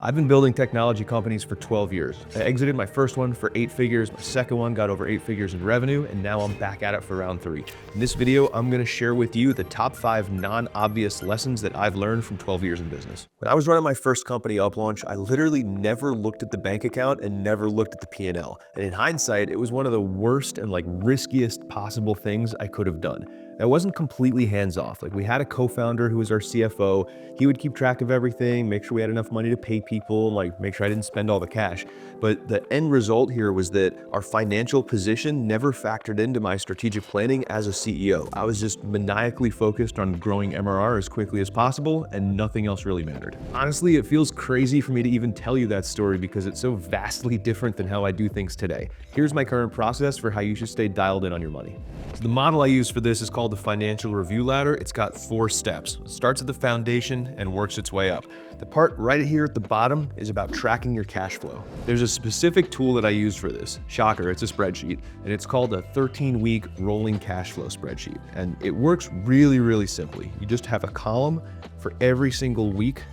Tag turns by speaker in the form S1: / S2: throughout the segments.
S1: I've been building technology companies for 12 years. I exited my first one for 8 figures, my second one got over 8 figures in revenue, and now I'm back at it for round 3. In this video, I'm gonna share with you the top 5 non-obvious lessons that I've learned from 12 years in business. When I was running my first company UpLaunch, I literally never looked at the bank account and never looked at the P&L. And in hindsight, it was one of the worst and riskiest possible things I could have done. I wasn't completely hands-off. We had a co-founder who was our CFO. He would keep track of everything, make sure we had enough money to pay people, make sure I didn't spend all the cash. But the end result here was that our financial position never factored into my strategic planning as a CEO. I was just maniacally focused on growing MRR as quickly as possible, and nothing else really mattered. Honestly, it feels crazy for me to even tell you that story because it's so vastly different than how I do things today. Here's my current process for how you should stay dialed in on your money. So the model I use for this is called the financial review ladder. It's got 4 steps. It starts at the foundation and works its way up. The part right here at the bottom is about tracking your cash flow. There's a specific tool that I use for this. Shocker, it's a spreadsheet, and it's called a 13-week rolling cash flow spreadsheet. And it works really, really simply. You just have a column for every single week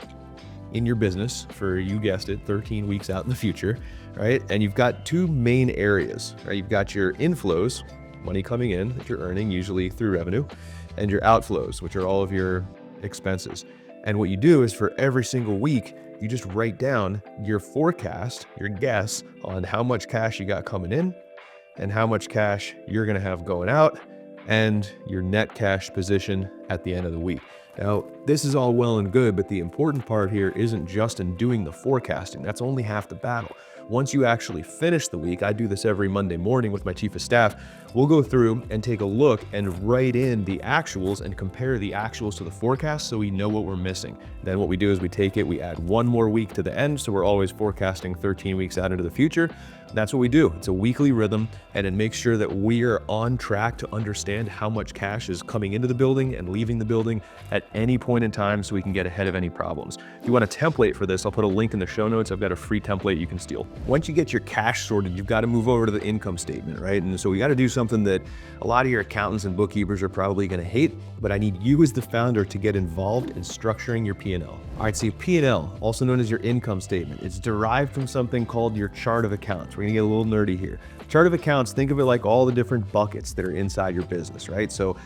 S1: in your business for, you guessed it, 13 weeks out in the future, right? And you've got 2 main areas, right? You've got your inflows, money coming in that you're earning, usually through revenue, and your outflows, which are all of your expenses. And what you do is for every single week, you just write down your forecast, your guess on how much cash you got coming in and how much cash you're gonna have going out and your net cash position at the end of the week. Now, this is all well and good, but the important part here isn't just in doing the forecasting. That's only half the battle. Once you actually finish the week, I do this every Monday morning with my chief of staff, we'll go through and take a look and write in the actuals and compare the actuals to the forecast so we know what we're missing. Then what we do is we take it, we add 1 more week to the end, so we're always forecasting 13 weeks out into the future. That's what we do. It's a weekly rhythm, and it makes sure that we are on track to understand how much cash is coming into the building and leaving the building at any point in time so we can get ahead of any problems. If you want a template for this, I'll put a link in the show notes. I've got a free template you can steal. Once you get your cash sorted, you've got to move over to the income statement, right? And so we got to do something that a lot of your accountants and bookkeepers are probably going to hate, but I need you as the founder to get involved in structuring your P&L. All right, so your P&L, also known as your income statement, it's derived from something called your chart of accounts. We're going to get a little nerdy here. Chart of accounts, think of it like all the different buckets that are inside your business, right? So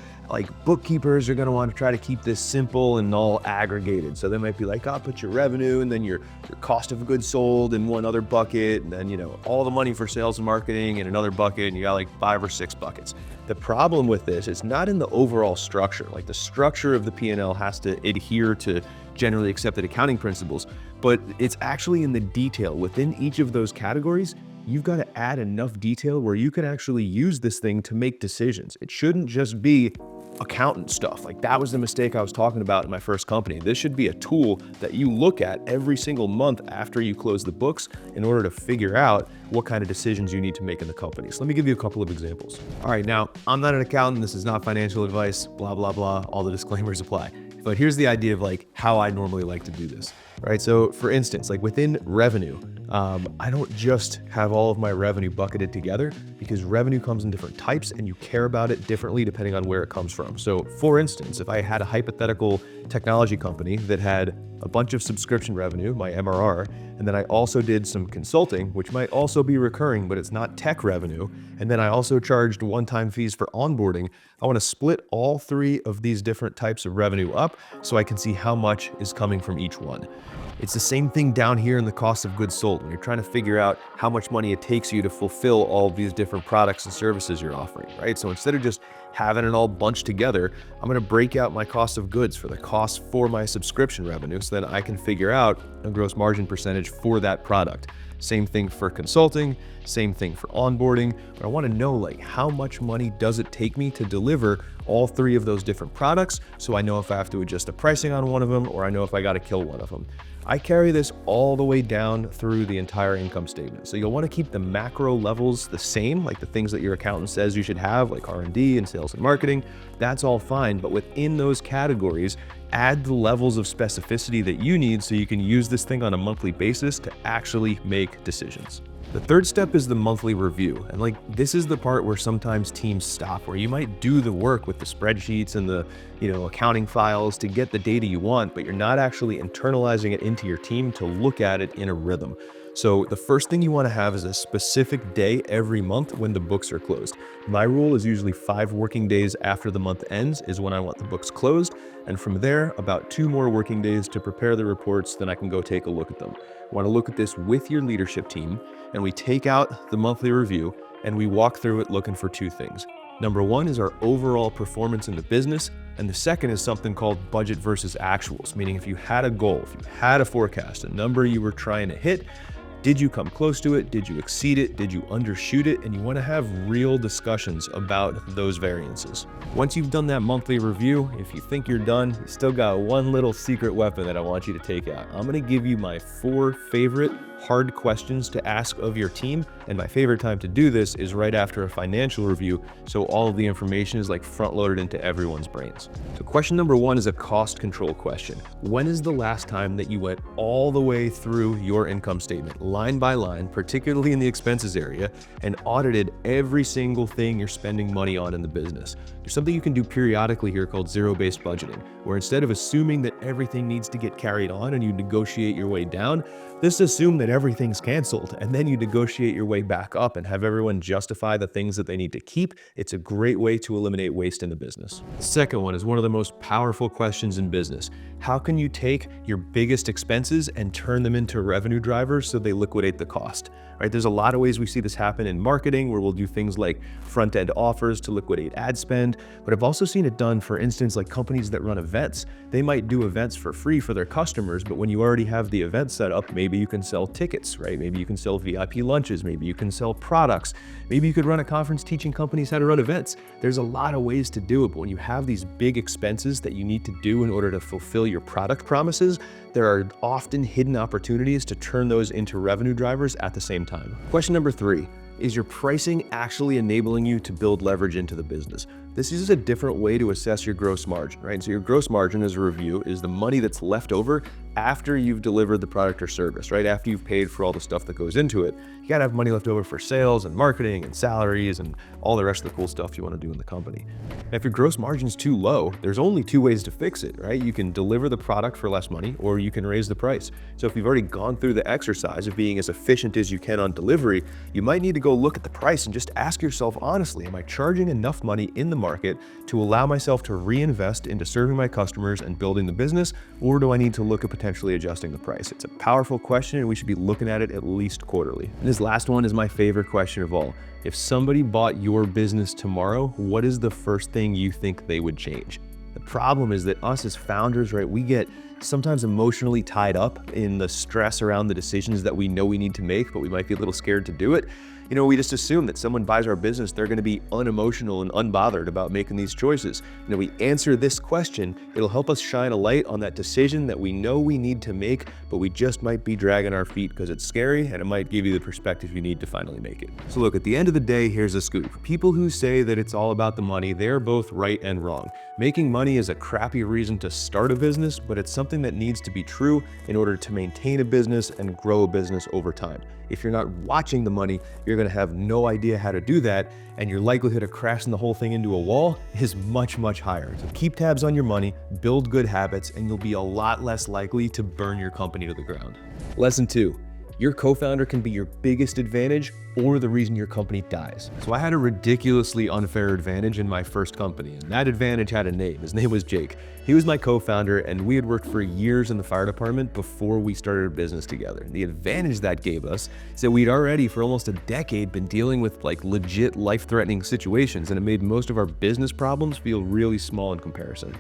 S1: bookkeepers are going to want to try to keep this simple and all aggregated. So they might be like, I'll put your revenue and then your cost of goods sold in one other bucket, and then, all the money for sales and marketing in another bucket, and you got 5 or 6 buckets. The problem with this is not in the overall structure. The structure of the P&L has to adhere to generally accepted accounting principles, but it's actually in the detail. Within each of those categories, you've got to add enough detail where you can actually use this thing to make decisions. It shouldn't just be accountant stuff. That was the mistake I was talking about in my first company. This should be a tool that you look at every single month after you close the books in order to figure out what kind of decisions you need to make in the company. So let me give you a couple of examples. All right, now, I'm not an accountant. This is not financial advice, blah, blah, blah. All the disclaimers apply. But here's the idea of how I normally like to do this, right? So for instance, within revenue, I don't just have all of my revenue bucketed together because revenue comes in different types and you care about it differently depending on where it comes from. So for instance, if I had a hypothetical technology company that had a bunch of subscription revenue, my MRR, and then I also did some consulting, which might also be recurring, but it's not tech revenue, and then I also charged one-time fees for onboarding, I want to split all 3 of these different types of revenue up so I can see how much is coming from each one. It's the same thing down here in the cost of goods sold when you're trying to figure out how much money it takes you to fulfill all of these different products and services you're offering, right? So instead of just having it all bunched together, I'm going to break out my cost of goods for the cost for my subscription revenue so that I can figure out a gross margin percentage for that product. Same thing for consulting, same thing for onboarding, but I want to know how much money does it take me to deliver all 3 of those different products so I know if I have to adjust the pricing on one of them or I know if I got to kill one of them. I carry this all the way down through the entire income statement. So you'll want to keep the macro levels the same, the things that your accountant says you should have, like R&D and sales and marketing. That's all fine, but within those categories, add the levels of specificity that you need so you can use this thing on a monthly basis to actually make decisions. The third step is the monthly review. And this is the part where sometimes teams stop, where you might do the work with the spreadsheets and the, accounting files to get the data you want, but you're not actually internalizing it into your team to look at it in a rhythm. So the first thing you want to have is a specific day every month when the books are closed. My rule is usually 5 working days after the month ends is when I want the books closed. And from there, about 2 more working days to prepare the reports, then I can go take a look at them. I want to look at this with your leadership team, and we take out the monthly review and we walk through it looking for 2 things. Number 1 is our overall performance in the business, and the second is something called budget versus actuals, meaning if you had a goal, if you had a forecast, a number you were trying to hit, did you come close to it? Did you exceed it? Did you undershoot it? And you want to have real discussions about those variances. Once you've done that monthly review, if you think you're done, you still got one little secret weapon that I want you to take out. I'm going to give you my 4 favorite hard questions to ask of your team. And my favorite time to do this is right after a financial review, so all of the information is front loaded into everyone's brains. So question number 1 is a cost control question. When is the last time that you went all the way through your income statement, line by line, particularly in the expenses area, and audited every single thing you're spending money on in the business? There's something you can do periodically here called zero-based budgeting, where instead of assuming that everything needs to get carried on and you negotiate your way down, just assume that everything's canceled, and then you negotiate your way back up and have everyone justify the things that they need to keep. It's a great way to eliminate waste in the business. The second one is one of the most powerful questions in business. How can you take your biggest expenses and turn them into revenue drivers so they liquidate the cost? Right? There's a lot of ways we see this happen in marketing, where we'll do things like front-end offers to liquidate ad spend, but I've also seen it done, for instance, like companies that run events. They might do events for free for their customers, but when you already have the event set up, maybe you can sell tickets, right? Maybe you can sell VIP lunches, maybe you can sell products, maybe you could run a conference teaching companies how to run events. There's a lot of ways to do it, but when you have these big expenses that you need to do in order to fulfill your product promises, there are often hidden opportunities to turn those into revenue drivers at the same time. Question number 3. Is your pricing actually enabling you to build leverage into the business? This is a different way to assess your gross margin, right? So your gross margin, as a review, is the money that's left over after you've delivered the product or service, right? After you've paid for all the stuff that goes into it. You gotta have money left over for sales and marketing and salaries and all the rest of the cool stuff you wanna do in the company. And if your gross margin's too low, there's only 2 ways to fix it, right? You can deliver the product for less money, or you can raise the price. So if you've already gone through the exercise of being as efficient as you can on delivery, you might need to go look at the price and just ask yourself honestly, am I charging enough money in the market to allow myself to reinvest into serving my customers and building the business, or do I need to look at potentially adjusting the price? It's a powerful question, and we should be looking at it at least quarterly. And this last one is my favorite question of all. If somebody bought your business tomorrow, what is the first thing you think they would change? The problem is that us as founders, right, we get sometimes emotionally tied up in the stress around the decisions that we know we need to make, but we might be a little scared to do it. We just assume that someone buys our business, they're going to be unemotional and unbothered about making these choices. We answer this question, it'll help us shine a light on that decision that we know we need to make, but we just might be dragging our feet because it's scary, and it might give you the perspective you need to finally make it. So look, at the end of the day, here's a scoop. People who say that it's all about the money, they're both right and wrong. Making money is a crappy reason to start a business, but it's something that needs to be true in order to maintain a business and grow a business over time. If you're not watching the money, you're going to have no idea how to do that, and your likelihood of crashing the whole thing into a wall is much, much higher. So keep tabs on your money, build good habits, and you'll be a lot less likely to burn your company to the ground. Lesson 2. Your co-founder can be your biggest advantage or the reason your company dies. So I had a ridiculously unfair advantage in my first company, and that advantage had a name. His name was Jake. He was my co-founder, and we had worked for years in the fire department before we started a business together. And the advantage that gave us is that we'd already for almost a decade been dealing with legit life-threatening situations, and it made most of our business problems feel really small in comparison.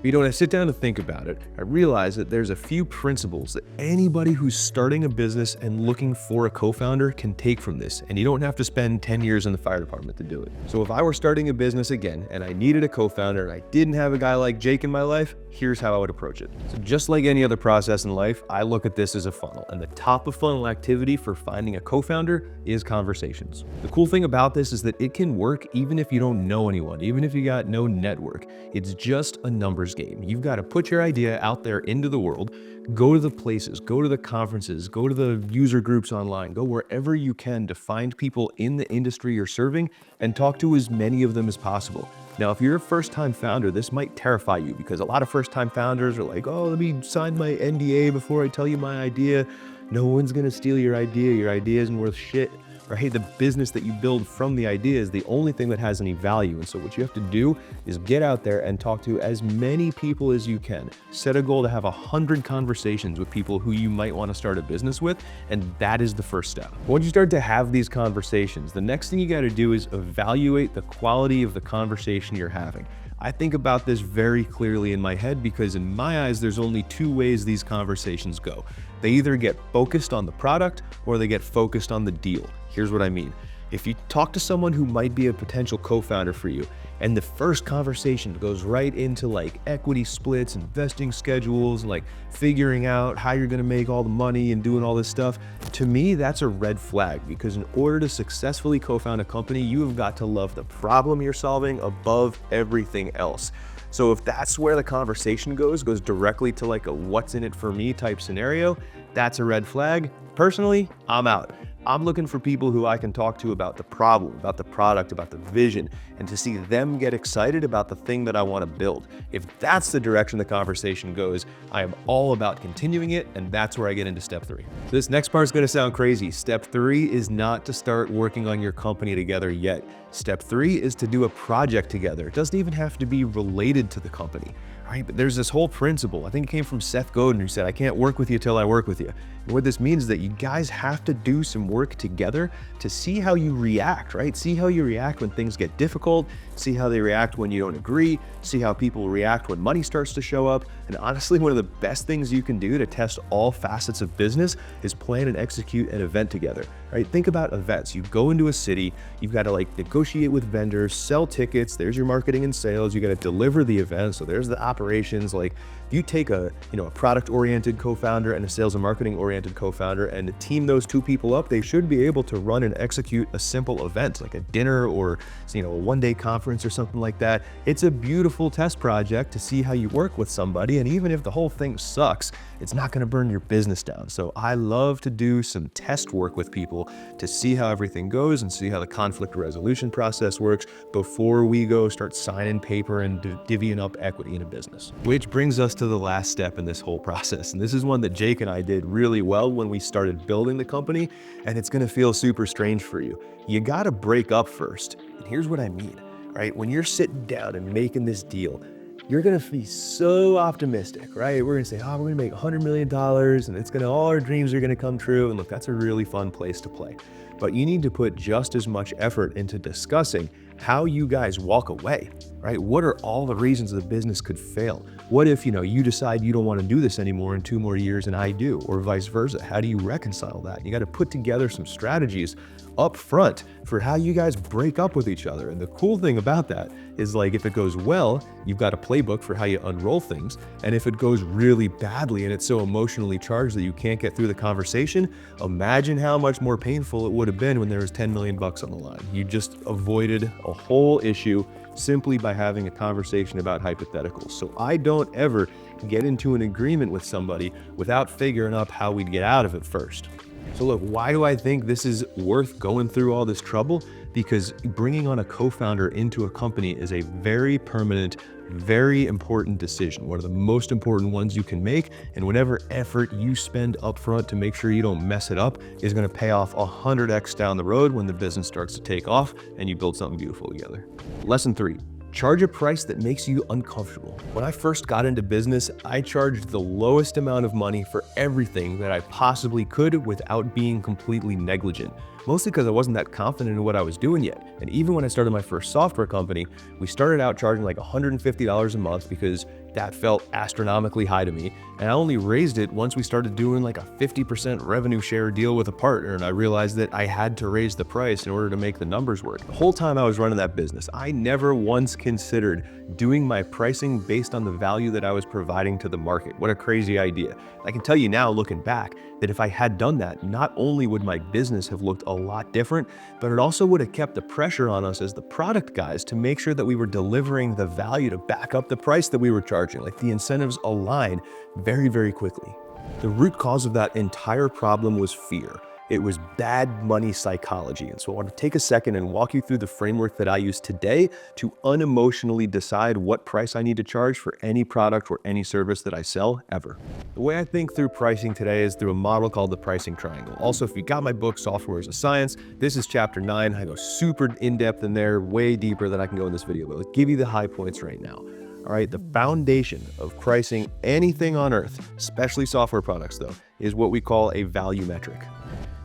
S1: But when I sit down to think about it, I realize that there's a few principles that anybody who's starting a business and looking for a co-founder can take from this, and you don't have to spend 10 years in the fire department to do it. So if I were starting a business again and I needed a co-founder and I didn't have a guy like Jake in my life, here's how I would approach it. So just like any other process in life, I look at this as a funnel, and the top of funnel activity for finding a co-founder is conversations. The cool thing about this is that it can work even if you don't know anyone, even if you got no network. It's just a numbers numbers game. You've got to put your idea out there into the world, go to the places, go to the conferences, go to the user groups online, go wherever you can to find people in the industry you're serving and talk to as many of them as possible. Now, if you're a first-time founder, this might terrify you because a lot of first-time founders are like, oh, let me sign my NDA before I tell you my idea. No one's gonna steal your idea. Your idea isn't worth shit. Or hey, the business that you build from the idea is the only thing that has any value. And so what you have to do is get out there and talk to as many people as you can. Set a goal to have 100 conversations with people who you might want to start a business with, and that is the first step. Once you start to have these conversations, the next thing you got to do is evaluate the quality of the conversation you're having. I think about this very clearly in my head because in my eyes, there's only two ways these conversations go. They either get focused on the product or they get focused on the deal. Here's what I mean. If you talk to someone who might be a potential co-founder for you, and the first conversation goes right into like equity splits, investing schedules, like figuring out how you're gonna make all the money and doing all this stuff, to me, that's a red flag because in order to successfully co-found a company, you have got to love the problem you're solving above everything else. So if that's where the conversation goes directly to like a what's in it for me type scenario, that's a red flag. Personally, I'm out. I'm looking for people who I can talk to about the problem, about the product, about the vision, and to see them get excited about the thing that I want to build. If that's the direction the conversation goes, I am all about continuing it, and that's where I get into step 3. So this next part is going to sound crazy. Step 3 is not to start working on your company together yet. Step 3 is to do a project together. It doesn't even have to be related to the company. Right? But there's this whole principle. I think it came from Seth Godin, who said, I can't work with you till I work with you. And what this means is that you guys have to do some work together to see how you react, right? See how you react when things get difficult, see how they react when you don't agree, see how people react when money starts to show up. And honestly, one of the best things you can do to test all facets of business is plan and execute an event together, right? Think about events. You go into a city, you've got to like negotiate with vendors, sell tickets, there's your marketing and sales, you got to deliver the event. So there's the operations. Like if you take a product-oriented co-founder and a sales and marketing-oriented co-founder and team those two people up, they should be able to run and execute a simple event like a dinner or a one-day conference or something like that. It's a beautiful test project to see how you work with somebody, and even if the whole thing sucks, it's not going to burn your business down. So I love to do some test work with people to see how everything goes and see how the conflict resolution process works before we go start signing paper and divvying up equity in a business. Which brings us to the last step in this whole process. And this is one that Jake and I did really well when we started building the company, and it's going to feel super strange for you. You got to break up first. And here's what I mean, right? When you're sitting down and making this deal, you're gonna be so optimistic, right? We're gonna say, oh, we're gonna make $100 million and all our dreams are gonna come true. And look, that's a really fun place to play. But you need to put just as much effort into discussing how you guys walk away, right? What are all the reasons the business could fail? What if, you decide you don't want to do this anymore in 2 more years and I do, or vice versa? How do you reconcile that? You got to put together some strategies up front for how you guys break up with each other. And the cool thing about that is, like, if it goes well, you've got a playbook for how you unroll things. And if it goes really badly and it's so emotionally charged that you can't get through the conversation, imagine how much more painful it would have been when there was 10 million bucks on the line. You just avoided a whole issue simply by having a conversation about hypotheticals. So I don't ever get into an agreement with somebody without figuring out how we'd get out of it first. So look, why do I think this is worth going through all this trouble? Because bringing on a co-founder into a company is a very permanent, very important decision, one of the most important ones you can make. And whatever effort you spend upfront to make sure you don't mess it up is going to pay off 100x down the road when the business starts to take off and you build something beautiful together. Lesson 3. Charge a price that makes you uncomfortable. When I first got into business, I charged the lowest amount of money for everything that I possibly could without being completely negligent. Mostly because I wasn't that confident in what I was doing yet. And even when I started my first software company, we started out charging like $150 a month because that felt astronomically high to me. And I only raised it once we started doing like a 50% revenue share deal with a partner. And I realized that I had to raise the price in order to make the numbers work. The whole time I was running that business, I never once considered doing my pricing based on the value that I was providing to the market. What a crazy idea. I can tell you now, looking back, that if I had done that, not only would my business have looked a lot different, but it also would have kept the pressure on us as the product guys to make sure that we were delivering the value to back up the price that we were charging. charging. Like the incentives align very, very quickly. The root cause of that entire problem was fear. It was bad money psychology. And so I want to take a second and walk you through the framework that I use today to unemotionally decide what price I need to charge for any product or any service that I sell ever. The way I think through pricing today is through a model called the pricing triangle. Also, if you got my book, Software is a Science, this is chapter 9. I go super in-depth in there, way deeper than I can go in this video, but I'll give you the high points right now. All right, the foundation of pricing anything on earth, especially software products though, is what we call a value metric.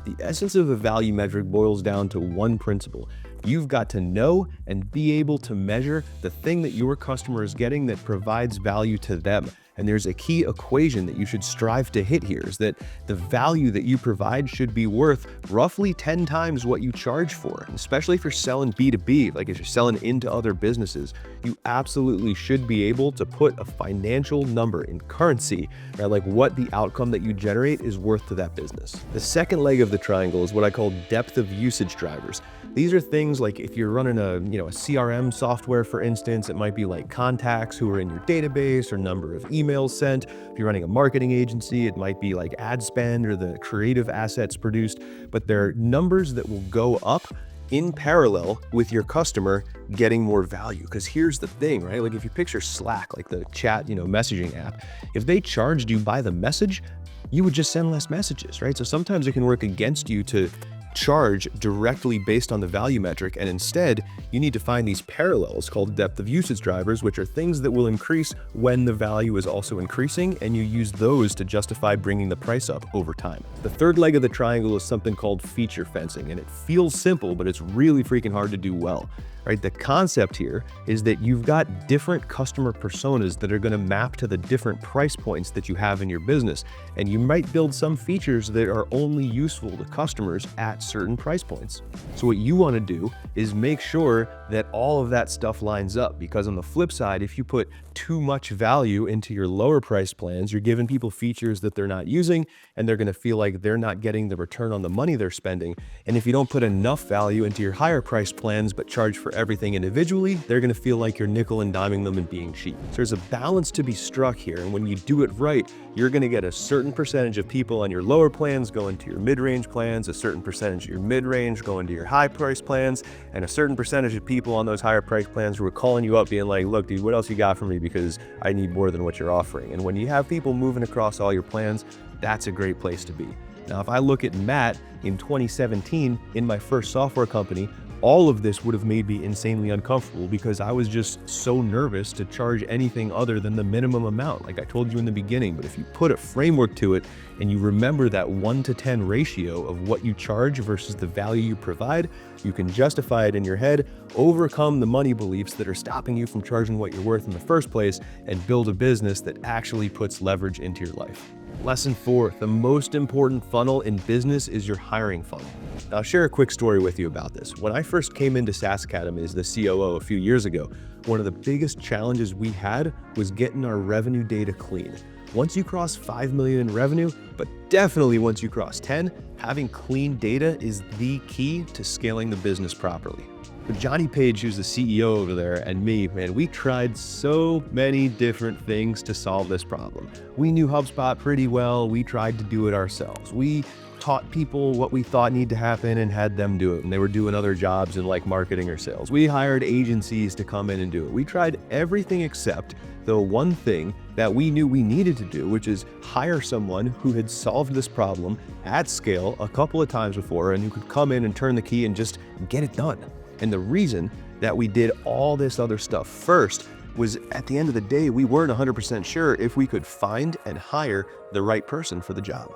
S1: The essence of a value metric boils down to one principle. You've got to know and be able to measure the thing that your customer is getting that provides value to them. And there's a key equation that you should strive to hit here, is that the value that you provide should be worth roughly 10 times what you charge for. And especially if you're selling B2B, like if you're selling into other businesses, you absolutely should be able to put a financial number in currency, right? Like what the outcome that you generate is worth to that business. The second leg of the triangle is what I call depth of usage drivers. These are things like if you're running a CRM software, for instance, it might be like contacts who are in your database or number of emails sent. If you're running a marketing agency, it might be like ad spend or the creative assets produced, but they're numbers that will go up in parallel with your customer getting more value. Because here's the thing, right? Like if you picture Slack, like the chat, messaging app, if they charged you by the message, you would just send less messages, right? So sometimes it can work against you to charge directly based on the value metric, and instead you need to find these parallels called depth of usage drivers, which are things that will increase when the value is also increasing, and you use those to justify bringing the price up over time. The third leg of the triangle is something called feature fencing, and it feels simple, but it's really freaking hard to do well. Right? The concept here is that you've got different customer personas that are going to map to the different price points that you have in your business. And you might build some features that are only useful to customers at certain price points. So what you want to do is make sure that all of that stuff lines up, because on the flip side, if you put too much value into your lower price plans, you're giving people features that they're not using, and they're going to feel like they're not getting the return on the money they're spending. And if you don't put enough value into your higher price plans, but charge for everything individually, they're going to feel like you're nickel and diming them and being cheap. So there's a balance to be struck here. And when you do it right, you're going to get a certain percentage of people on your lower plans going to your mid-range plans, a certain percentage of your mid-range going to your high price plans, and a certain percentage of people on those higher price plans who are calling you up being like, look, dude, what else you got for me? Because I need more than what you're offering. And when you have people moving across all your plans, that's a great place to be. Now, if I look at Matt in 2017 in my first software company, all of this would have made me insanely uncomfortable because I was just so nervous to charge anything other than the minimum amount, like I told you in the beginning. But if you put a framework to it and you remember that 1-to-10 ratio of what you charge versus the value you provide, you can justify it in your head, overcome the money beliefs that are stopping you from charging what you're worth in the first place, and build a business that actually puts leverage into your life. Lesson 4, the most important funnel in business is your hiring funnel. Now, I'll share a quick story with you about this. When I first came into SaaS Academy as the COO a few years ago, one of the biggest challenges we had was getting our revenue data clean. Once you cross 5 million in revenue, but definitely once you cross 10, having clean data is the key to scaling the business properly. But Johnny Page, who's the CEO over there, and me, man, we tried so many different things to solve this problem. We knew HubSpot pretty well. We tried to do it ourselves. We taught people what we thought needed to happen and had them do it, and they were doing other jobs in like marketing or sales. We hired agencies to come in and do it. We tried everything except the one thing that we knew we needed to do, which is hire someone who had solved this problem at scale a couple of times before and who could come in and turn the key and just get it done. And the reason that we did all this other stuff first was, at the end of the day, we weren't 100% sure if we could find and hire the right person for the job.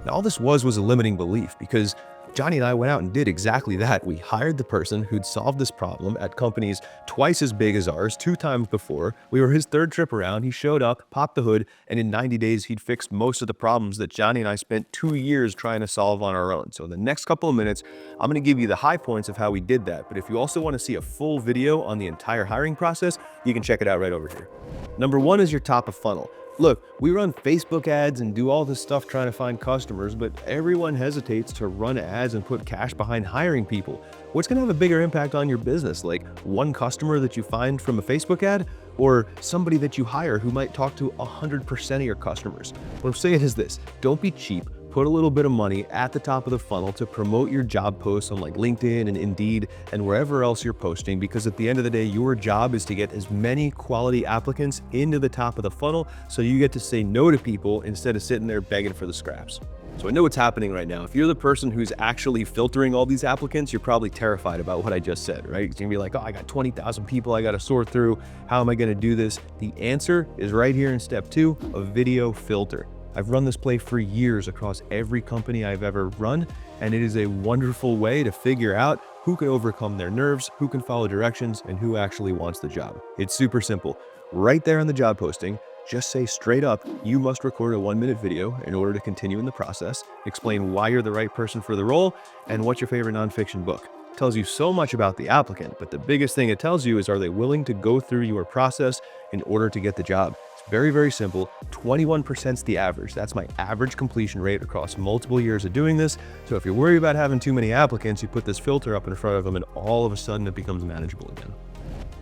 S1: Now, all this was a limiting belief, because Johnny and I went out and did exactly that. We hired the person who'd solved this problem at companies twice as big as ours, 2 times before. We were his third trip around. He showed up, popped the hood, and in 90 days, he'd fixed most of the problems that Johnny and I spent 2 years trying to solve on our own. So in the next couple of minutes, I'm going to give you the high points of how we did that. But if you also want to see a full video on the entire hiring process, you can check it out right over here. Number 1 is your top of funnel. Look, we run Facebook ads and do all this stuff trying to find customers, but everyone hesitates to run ads and put cash behind hiring people. What's going to have a bigger impact on your business? Like one customer that you find from a Facebook ad, or somebody that you hire who might talk to 100% of your customers? What I'm saying is this: don't be cheap. Put a little bit of money at the top of the funnel to promote your job posts on like LinkedIn and Indeed and wherever else you're posting, because at the end of the day, your job is to get as many quality applicants into the top of the funnel so you get to say no to people instead of sitting there begging for the scraps. So I know what's happening right now. If you're the person who's actually filtering all these applicants, you're probably terrified about what I just said, right? You're gonna be like, oh, I got 20,000 people I gotta sort through. How am I gonna do this? The answer is right here in step 2, a video filter. I've run this play for years across every company I've ever run, and it is a wonderful way to figure out who can overcome their nerves, who can follow directions, and who actually wants the job. It's super simple. Right there in the job posting, just say straight up, you must record a 1-minute video in order to continue in the process, explain why you're the right person for the role, and what's your favorite nonfiction book. It tells you so much about the applicant, but the biggest thing it tells you is, are they willing to go through your process in order to get the job? It's very, very simple. 21% is the average. That's my average completion rate across multiple years of doing this. So if you're worried about having too many applicants, you put this filter up in front of them and all of a sudden it becomes manageable again.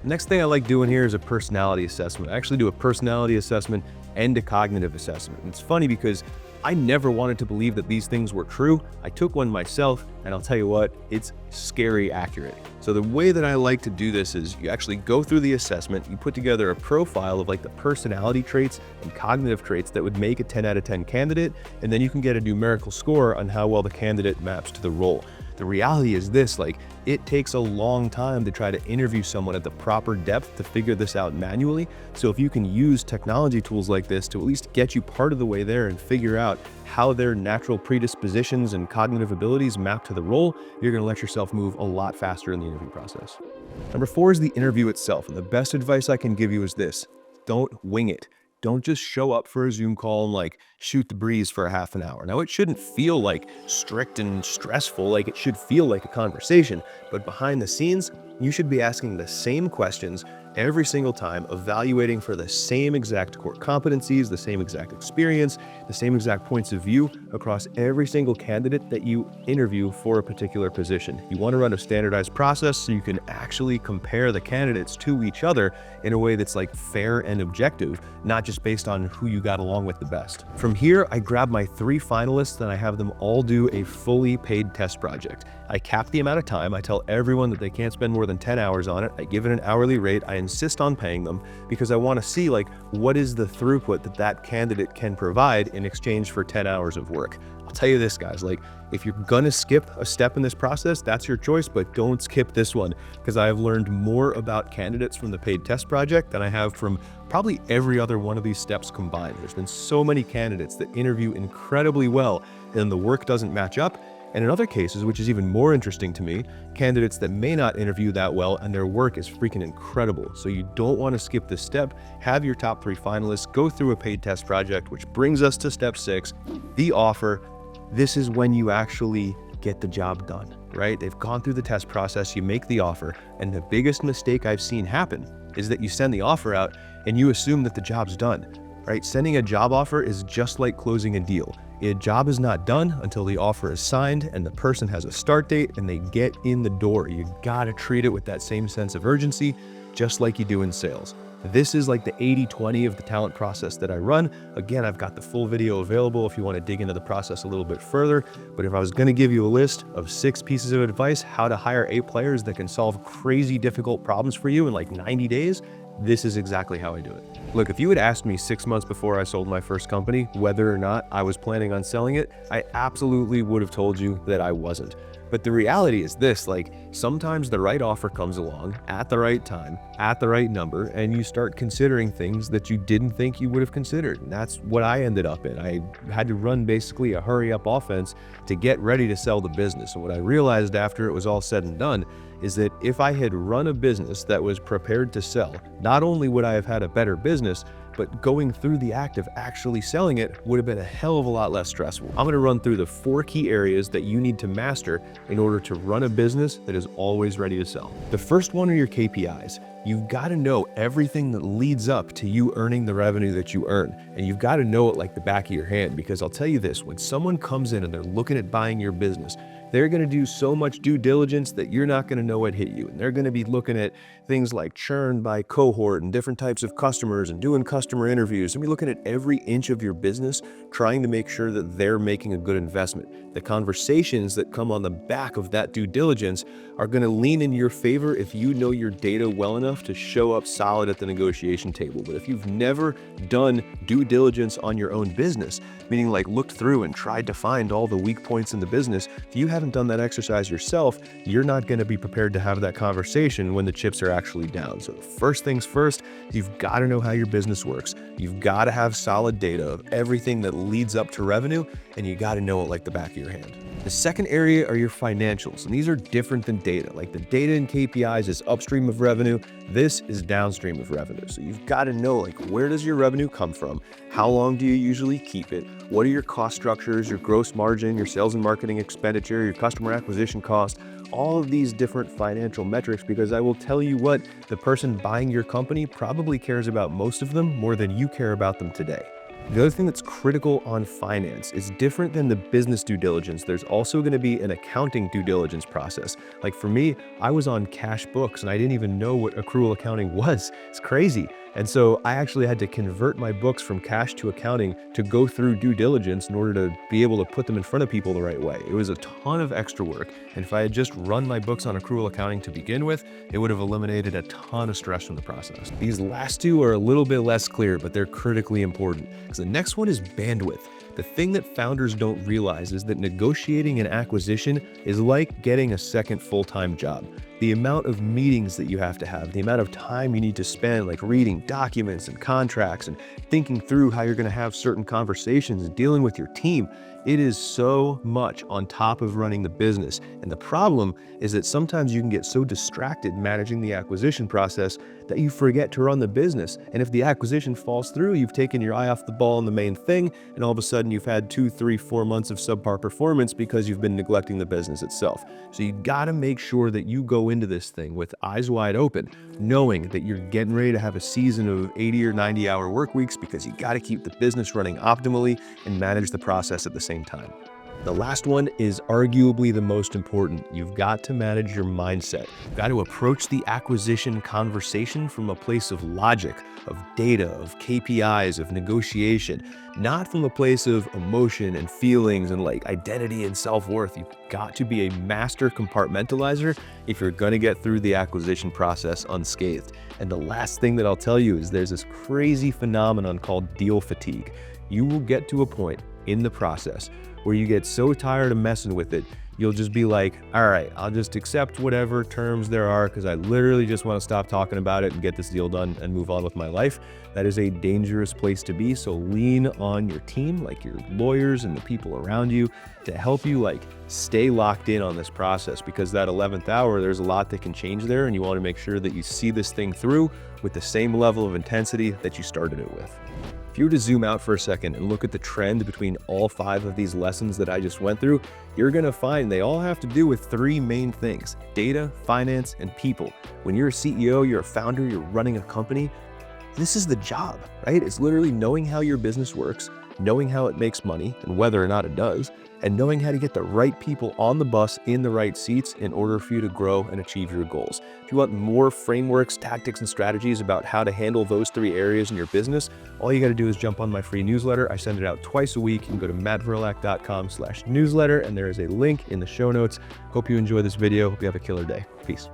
S1: Next thing I like doing here is a personality assessment. I actually do a personality assessment and a cognitive assessment. And it's funny because I never wanted to believe that these things were true. I took one myself, and I'll tell you what, it's scary accurate. So the way that I like to do this is you actually go through the assessment, you put together a profile of like the personality traits and cognitive traits that would make a 10 out of 10 candidate, and then you can get a numerical score on how well the candidate maps to the role. The reality is this, like, it takes a long time to try to interview someone at the proper depth to figure this out manually. So if you can use technology tools like this to at least get you part of the way there and figure out how their natural predispositions and cognitive abilities map to the role, you're gonna let yourself move a lot faster in the interview process. Number 4 is the interview itself. And the best advice I can give you is this: don't wing it. Don't just show up for a Zoom call and like shoot the breeze for a half an hour. Now, it shouldn't feel like strict and stressful, like it should feel like a conversation, but behind the scenes, you should be asking the same questions every single time, evaluating for the same exact core competencies, the same exact experience, the same exact points of view across every single candidate that you interview for a particular position. You want to run a standardized process so you can actually compare the candidates to each other in a way that's like fair and objective, not just based on who you got along with the best. From here, I grab my 3 finalists and I have them all do a fully paid test project. I cap the amount of time. I tell everyone that they can't spend more than 10 hours on it. I give it an hourly rate. I insist on paying them because I want to see like what is the throughput that that candidate can provide in exchange for 10 hours of work. I'll tell you this, guys, like if you're gonna skip a step in this process, that's your choice, but don't skip this one, because I have learned more about candidates from the paid test project than I have from probably every other one of these steps combined. There's been so many candidates that interview incredibly well and the work doesn't match up. And in other cases, which is even more interesting to me, candidates that may not interview that well and their work is freaking incredible. So you don't want to skip this step. Have your top 3 finalists go through a paid test project, which brings us to step 6, the offer. This is when you actually get the job done, right? They've gone through the test process, you make the offer, and the biggest mistake I've seen happen is that you send the offer out and you assume that the job's done, right? Sending a job offer is just like closing a deal. A job is not done until the offer is signed and the person has a start date and they get in the door. You gotta treat it with that same sense of urgency, just like you do in sales. This is like the 80-20 of the talent process that I run. Again, I've got the full video available if you want to dig into the process a little bit further. But if I was going to give you a list of 6 pieces of advice, how to hire A players that can solve crazy difficult problems for you in like 90 days, this is exactly how I do it. Look, if you had asked me 6 months before I sold my first company whether or not I was planning on selling it, I absolutely would have told you that I wasn't. But the reality is this, like sometimes the right offer comes along at the right time, at the right number, and you start considering things that you didn't think you would have considered. And that's what I ended up in. I had to run basically a hurry up offense to get ready to sell the business. And what I realized after it was all said and done is that if I had run a business that was prepared to sell, not only would I have had a better business, but going through the act of actually selling it would have been a hell of a lot less stressful. I'm going to run through the 4 key areas that you need to master in order to run a business that is always ready to sell. The first one are your KPIs. You've got to know everything that leads up to you earning the revenue that you earn. And you've got to know it like the back of your hand, because I'll tell you this, when someone comes in and they're looking at buying your business, they're going to do so much due diligence that you're not going to know what hit you. And they're going to be looking at things like churn by cohort and different types of customers and doing customer interviews. And be looking at every inch of your business, trying to make sure that they're making a good investment. The conversations that come on the back of that due diligence are going to lean in your favor if you know your data well enough to show up solid at the negotiation table. But if you've never done due diligence on your own business, meaning like looked through and tried to find all the weak points in the business, if you haven't done that exercise yourself, you're not going to be prepared to have that conversation when the chips are actually down. So the first things first, you've got to know how your business works. You've got to have solid data of everything that leads up to revenue, and you got to know it like the back of your hand. The second area are your financials, and these are different than data. Like the data and KPIs is upstream of revenue. This is downstream of revenue. So you've got to know, like, where does your revenue come from? How long do you usually keep it? What are your cost structures, your gross margin, your sales and marketing expenditure, your customer acquisition cost? All of these different financial metrics, because I will tell you what, the person buying your company probably cares about most of them more than you care about them today. The other thing that's critical on finance is different than the business due diligence. There's also going to be an accounting due diligence process. Like for me, I was on cash books and I didn't even know what accrual accounting was. It's crazy. And so I actually had to convert my books from cash to accounting to go through due diligence in order to be able to put them in front of people the right way. It was a ton of extra work. And if I had just run my books on accrual accounting to begin with, it would have eliminated a ton of stress from the process. These last two are a little bit less clear, but they're critically important, because the next one is bandwidth. The thing that founders don't realize is that negotiating an acquisition is like getting a second full-time job. The amount of meetings that you have to have, the amount of time you need to spend like reading documents and contracts and thinking through how you're going to have certain conversations and dealing with your team, it is so much on top of running the business. And the problem is that sometimes you can get so distracted managing the acquisition process that you forget to run the business. And if the acquisition falls through, you've taken your eye off the ball on the main thing, and all of a sudden you've had 2, 3, 4 months of subpar performance because you've been neglecting the business itself. So you gotta make sure that you go into this thing with eyes wide open, knowing that you're getting ready to have a season of 80 or 90-hour work weeks, because you gotta keep the business running optimally and manage the process at the same time. The last one is arguably the most important. You've got to manage your mindset. You've got to approach the acquisition conversation from a place of logic, of data, of KPIs, of negotiation, not from a place of emotion and feelings and like identity and self-worth. You've got to be a master compartmentalizer if you're going to get through the acquisition process unscathed. And the last thing that I'll tell you is there's this crazy phenomenon called deal fatigue. You will get to a point in the process where you get so tired of messing with it, you'll just be like, all right, I'll just accept whatever terms there are because I literally just want to stop talking about it and get this deal done and move on with my life. That is a dangerous place to be. So lean on your team, like your lawyers and the people around you, to help you like stay locked in on this process, because that 11th hour, there's a lot that can change there, and you want to make sure that you see this thing through with the same level of intensity that you started it with. If you were to zoom out for a second and look at the trend between all 5 of these lessons that I just went through, you're going to find they all have to do with 3 main things: data, finance, and people. When you're a CEO, you're a founder, you're running a company, this is the job, right? It's literally knowing how your business works, knowing how it makes money and whether or not it does, and knowing how to get the right people on the bus in the right seats in order for you to grow and achieve your goals. If you want more frameworks, tactics, and strategies about how to handle those 3 areas in your business, all you got to do is jump on my free newsletter. I send it out twice a week. You can go to mattverlack.com/newsletter, and there is a link in the show notes. Hope you enjoy this video. Hope you have a killer day. Peace.